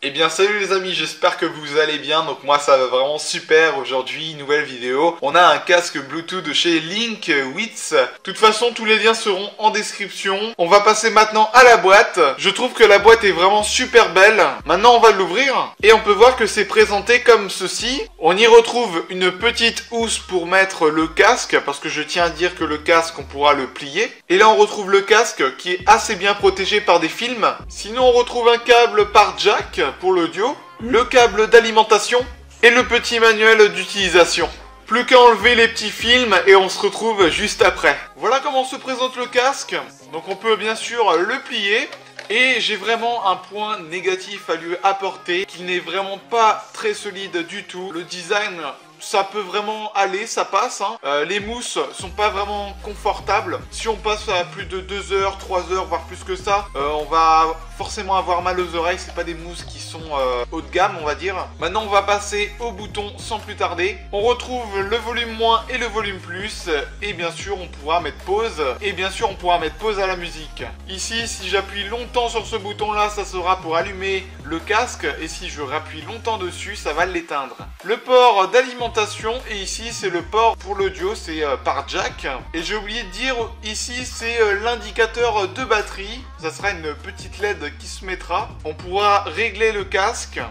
Eh bien salut les amis, j'espère que vous allez bien. Donc moi ça va vraiment super aujourd'hui, nouvelle vidéo. On a un casque Bluetooth de chez Linkwits. De toute façon tous les liens seront en description. On va passer maintenant à la boîte. Je trouve que la boîte est vraiment super belle. Maintenant on va l'ouvrir et on peut voir que c'est présenté comme ceci. On y retrouve une petite housse pour mettre le casque, parce que je tiens à dire que le casque on pourra le plier. Et là on retrouve le casque qui est assez bien protégé par des films. Sinon on retrouve un câble par jack pour l'audio, le câble d'alimentation et le petit manuel d'utilisation. Plus qu'à enlever les petits films et on se retrouve juste après. Voilà comment se présente le casque. Donc on peut bien sûr le plier. Et j'ai vraiment un point négatif à lui apporter, qu'il n'est vraiment pas très solide du tout. Le design, ça peut vraiment aller, ça passe. Les mousses sont pas vraiment confortables. Si on passe à plus de 2 heures, 3 heures, voire plus que ça, on va forcément avoir mal aux oreilles. C'est pas des mousses qui sont haut de gamme, on va dire. Maintenant, on va passer au bouton sans plus tarder. On retrouve le volume moins et le volume plus. Et bien sûr, on pourra mettre pause. Et bien sûr, on pourra mettre pause à la musique. Ici, si j'appuie longtemps sur ce bouton-là, ça sera pour allumer le casque. Et si je rappuie longtemps dessus, ça va l'éteindre. Le port d'alimentation, et ici, c'est le port pour l'audio, c'est par jack. Et j'ai oublié de dire, ici, c'est l'indicateur de batterie. Ça sera une petite LED qui se mettra. On pourra régler le casque.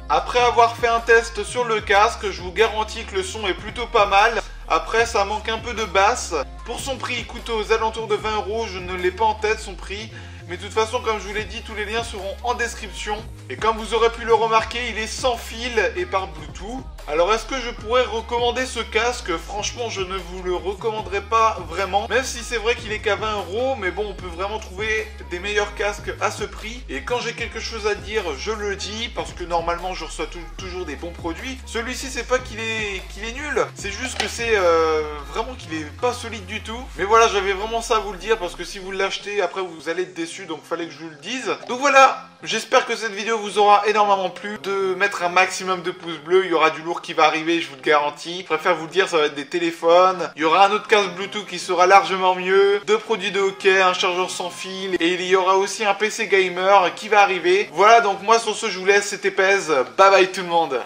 Après avoir fait un test sur le casque, je vous garantis que le son est plutôt pas mal. Après, ça manque un peu de basse. Pour son prix, il coûte aux alentours de 20 €. Je ne l'ai pas en tête, son prix. Mais de toute façon, comme je vous l'ai dit, tous les liens seront en description. Et comme vous aurez pu le remarquer, il est sans fil et par Bluetooth. Alors, est-ce que je pourrais recommander ce casque? Franchement, je ne vous le recommanderais pas vraiment. Même si c'est vrai qu'il est qu'à 20 €. Mais bon, on peut vraiment trouver des meilleurs casques à ce prix. Et quand j'ai quelque chose à dire, je le dis. Parce que normalement, je reçois toujours des bons produits. Celui-ci, c'est pas qu'il est nul. C'est juste que c'est vraiment qu'il est pas solide du tout. Mais voilà, j'avais vraiment ça à vous le dire. Parce que si vous l'achetez, après, vous allez être déçu. Donc fallait que je vous le dise. Donc voilà, j'espère que cette vidéo vous aura énormément plu. De mettre un maximum de pouces bleus. Il y aura du lourd qui va arriver, je vous le garantis. Je préfère vous le dire, ça va être des téléphones. Il y aura un autre casque Bluetooth qui sera largement mieux. 2 produits de hockey, un chargeur sans fil. Et il y aura aussi un PC gamer qui va arriver. Voilà, donc moi sur ce, je vous laisse. C'était Pez. Bye bye tout le monde.